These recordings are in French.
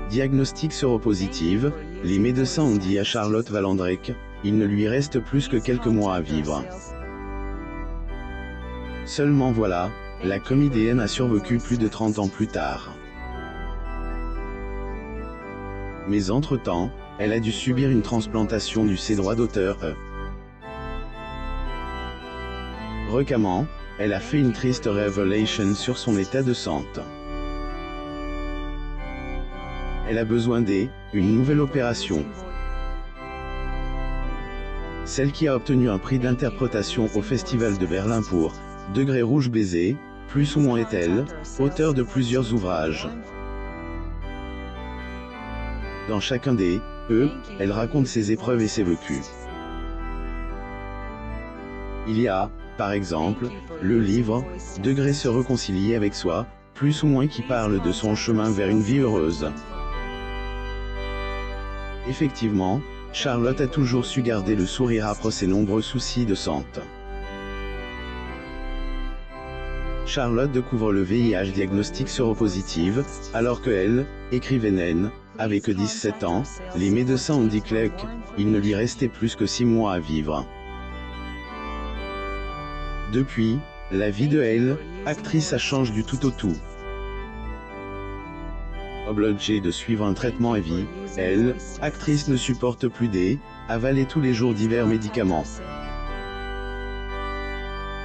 Diagnostic séropositive, les médecins ont dit à Charlotte Valandrek, il ne lui reste plus que quelques mois à vivre. Seulement voilà, la comédienne a survécu plus de 30 ans plus tard. Mais entre-temps, elle a dû subir une transplantation de ses droits d'auteur. Récemment, elle a fait une triste révélation sur son état de santé. Elle a besoin d'une nouvelle opération. Celle qui a obtenu un prix d'interprétation au Festival de Berlin pour Degré rouge baiser, plus ou moins est-elle, auteure de plusieurs ouvrages. Dans chacun elle raconte ses épreuves et ses vécus. Il y a, par exemple, le livre « Degré se réconcilier avec soi », plus ou moins qui parle de son chemin vers une vie heureuse. Effectivement, Charlotte a toujours su garder le sourire après ses nombreux soucis de santé. Charlotte découvre le VIH diagnostic séropositive, alors que elle, écrivaine, avait que 17 ans, les médecins ont dit qu'il ne lui restait plus que 6 mois à vivre. Depuis, la vie de elle, actrice a changé du tout au tout. Obligée de suivre un traitement à vie, elle, actrice ne supporte plus avaler tous les jours divers médicaments.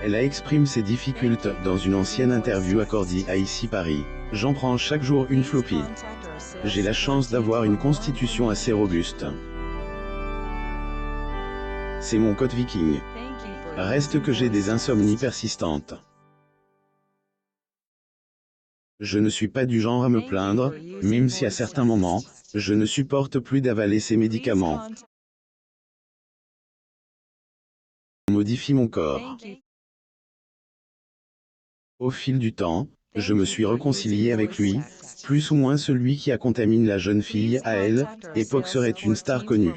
Elle a exprimé ses difficultés dans une ancienne interview accordée à Ici Paris. J'en prends chaque jour une flopie. J'ai la chance d'avoir une constitution assez robuste. C'est mon code viking. Reste que j'ai des insomnies persistantes. Je ne suis pas du genre à me plaindre, même si à certains moments, je ne supporte plus d'avaler ces médicaments. On modifie mon corps. Au fil du temps, je me suis réconcilié avec lui, plus ou moins celui qui a contaminé la jeune fille à elle, époque serait une star connue.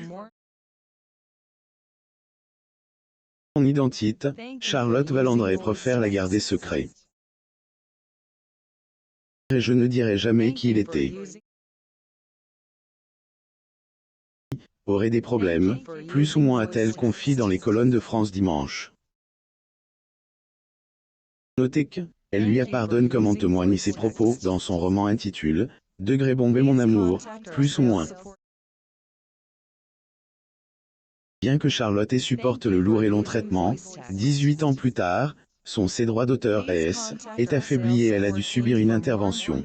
Son identité, Charlotte Valandrek préfère la garder secret. Et je ne dirai jamais qui il était. Aurait des problèmes, plus ou moins a-t-elle confié dans les colonnes de France Dimanche. Notez qu'elle lui a pardonné comme en témoignent ses propos dans son roman intitulé « Degré bombé mon amour », plus ou moins. Bien que Charlotte ait supporte le lourd et long traitement, 18 ans plus tard, ses droits d'auteur est affaibli et elle a dû subir une intervention.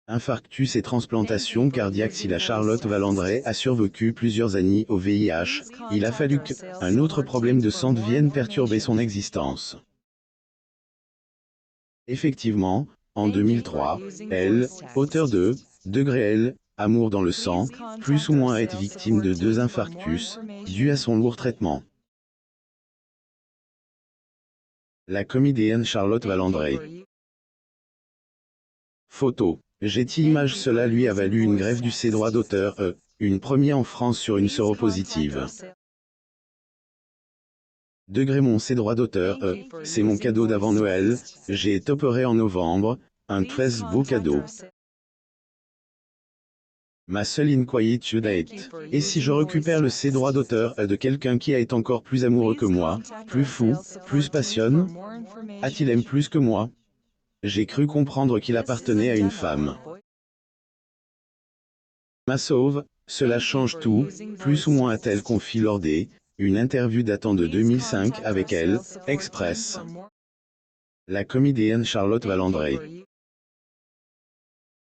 Infarctus et transplantation cardiaque. Si la Charlotte Valandrek a survécu plusieurs années au VIH, il a fallu qu'un autre problème de santé vienne perturber son existence. Effectivement, en 2003, elle, auteure de Degré Amour dans le sang, plus ou moins est victime de 2 infarctus, dus à son lourd traitement. La comédienne Charlotte Valandrek. Photo. Getty Images. Cela lui a valu une grève de ses droits d'auteur, une première en France sur une séropositive. Degré mon ses droits d'auteur, c'est mon cadeau d'avant Noël, j'ai été opéré en novembre, un très beau cadeau. Ma seule inquiétude est, et si je récupère ses droits d'auteur de quelqu'un qui est encore plus amoureux que moi, plus fou, plus passionné, a-t-il aimé plus que moi? J'ai cru comprendre qu'il appartenait à une femme. Ma sauve, cela change tout, plus ou moins a-t-elle confié lors une interview datant de 2005 avec elle, Express. La comédienne Charlotte Valandrek.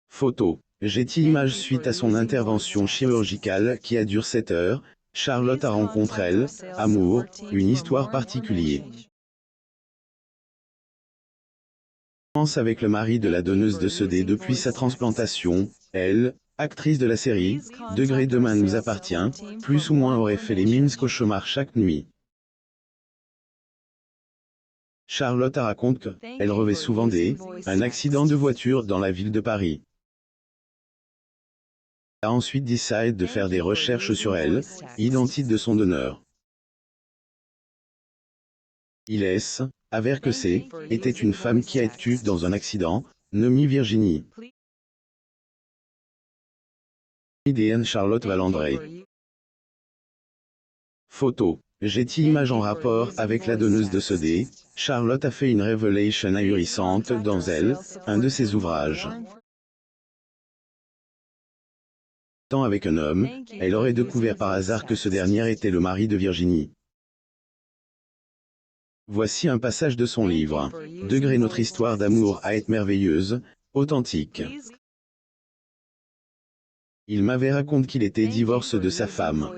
Photo. Getty Images. Suite à son intervention chirurgicale qui a duré 7 heures, Charlotte a rencontré amour, une histoire particulière. Avec le mari de la donneuse de ce depuis sa transplantation, elle, actrice de la série « Degré demain nous appartient », plus ou moins aurait fait les mêmes cauchemars chaque nuit. Charlotte raconte qu'elle rêvait souvent un accident de voiture dans la ville de Paris. Elle a ensuite décidé de faire des recherches sur elle, identité de son donneur. Il avère que était une femme qui a été tuée dans un accident, nommée Virginie. Comédienne Charlotte Valandré. Photo. Getty Images en rapport avec la donneuse de ce dé, Charlotte a fait une révélation ahurissante dans Elle, un de ses ouvrages. Avec un homme, elle aurait découvert par hasard que ce dernier était le mari de Virginie. Voici un passage de son livre. Degré notre histoire d'amour à être merveilleuse, authentique. Il m'avait raconté qu'il était divorcé de sa femme.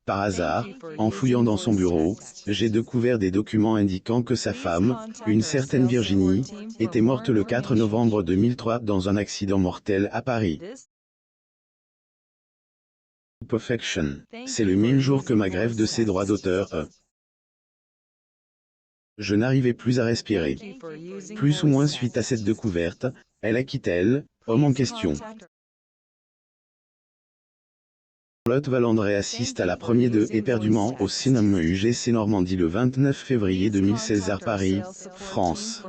Par hasard, en fouillant dans son bureau, j'ai découvert des documents indiquant que sa femme, une certaine Virginie, était morte le 4 novembre 2003 dans un accident mortel à Paris. Perfection. C'est le même jour que ma grève de ses droits d'auteur. Je n'arrivais plus à respirer. Plus ou moins suite à cette découverte, elle a quitté homme en question. Charlotte Valandré assiste à la première de Éperdument au cinéma UGC Normandie le 29 février 2016 à Paris, France.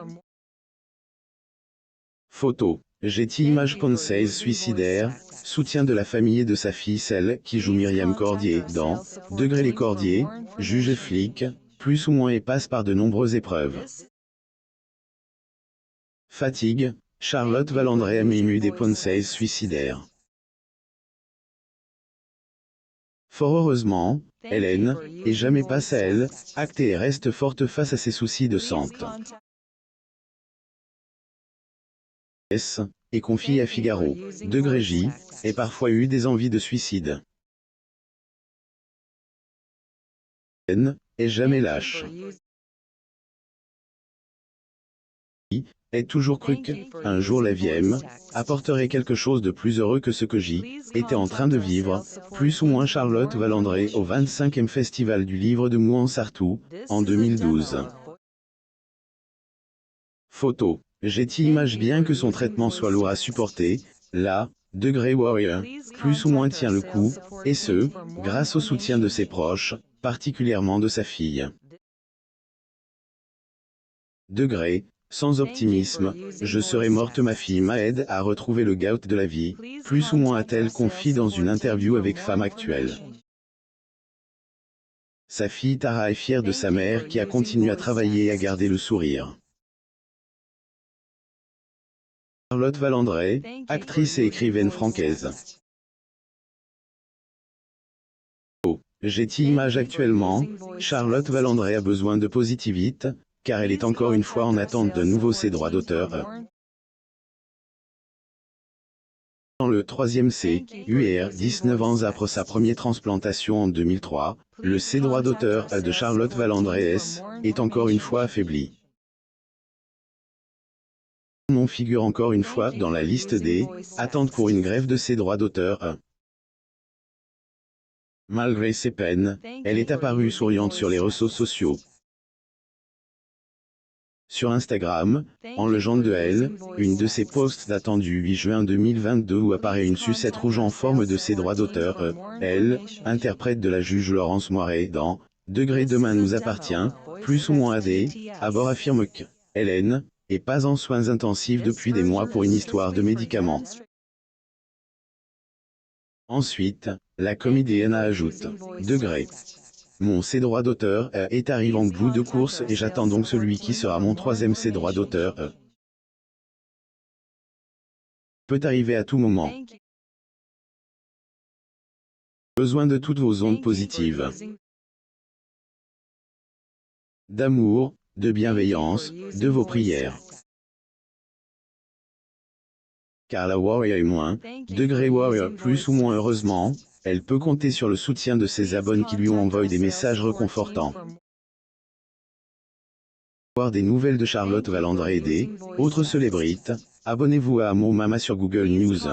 Photo. Getty Images conseils suicidaires, soutien de la famille et de sa fille celle qui joue Myriam Cordier dans Degré les Cordiers, juge et flic, plus ou moins et passe par de nombreuses épreuves. Fatigue. Charlotte Valandré a ému des conseils suicidaires. Fort heureusement, Hélène, et jamais passe à elle, acte et reste forte face à ses soucis de santé. Et confie à Figaro, Degré J, et parfois eu des envies de suicide. Hélène, et jamais lâche. Est toujours cru qu'un jour la vie apporterait quelque chose de plus heureux que ce que J était en train de vivre, plus ou moins Charlotte Valandré au 25e Festival du Livre de Mouansartou, en 2012. Photo. Getty Images bien que son traitement soit lourd à supporter, la Degré Warrior, plus ou moins tient le coup, et ce, grâce au soutien de ses proches, particulièrement de sa fille. Degré. Sans optimisme, je serais morte. Ma fille m'aide à retrouver le goût de la vie, plus ou moins a-t-elle confié dans une interview avec Femme Actuelle. Sa fille Tara est fière de sa mère qui a continué à travailler et à garder le sourire. Charlotte Valandré, actrice et écrivaine francaise. Getty Images actuellement, Charlotte Valandré a besoin de positivité, car elle est encore une fois en attente d'un nouveau ses droits d'auteur. Dans le 3e C, UR, 19 ans après sa première transplantation en 2003, le ses droits d'auteur de Charlotte Valandré est encore une fois affaibli. Son nom figure encore une fois dans la liste des attentes pour une grève de ses droits d'auteur. Malgré ses peines, elle est apparue souriante sur les réseaux sociaux. Sur Instagram, en légende de elle, une de ses posts datant du 8 juin 2022 où apparaît une sucette rouge en forme de ses droits d'auteur, elle, interprète de la juge Laurence Moiré dans Degré demain nous appartient, plus ou moins à bord affirme que Hélène est pas en soins intensifs depuis des mois pour une histoire de médicaments. Ensuite, la comédienne ajoute Degré. Mon ses droits d'auteur est arrivé en bout de course et j'attends donc celui qui sera mon 3e ses droits d'auteur. Peut arriver à tout moment. Besoin de toutes vos ondes positives. D'amour, de bienveillance, de vos prières. Car la Warrior est moins, Degré Warrior plus ou moins heureusement, elle peut compter sur le soutien de ses abonnés qui lui ont envoyé des messages réconfortants. Pour voir des nouvelles de Charlotte Valandré et des autres célébrités, abonnez-vous à Mo Mama sur Google News.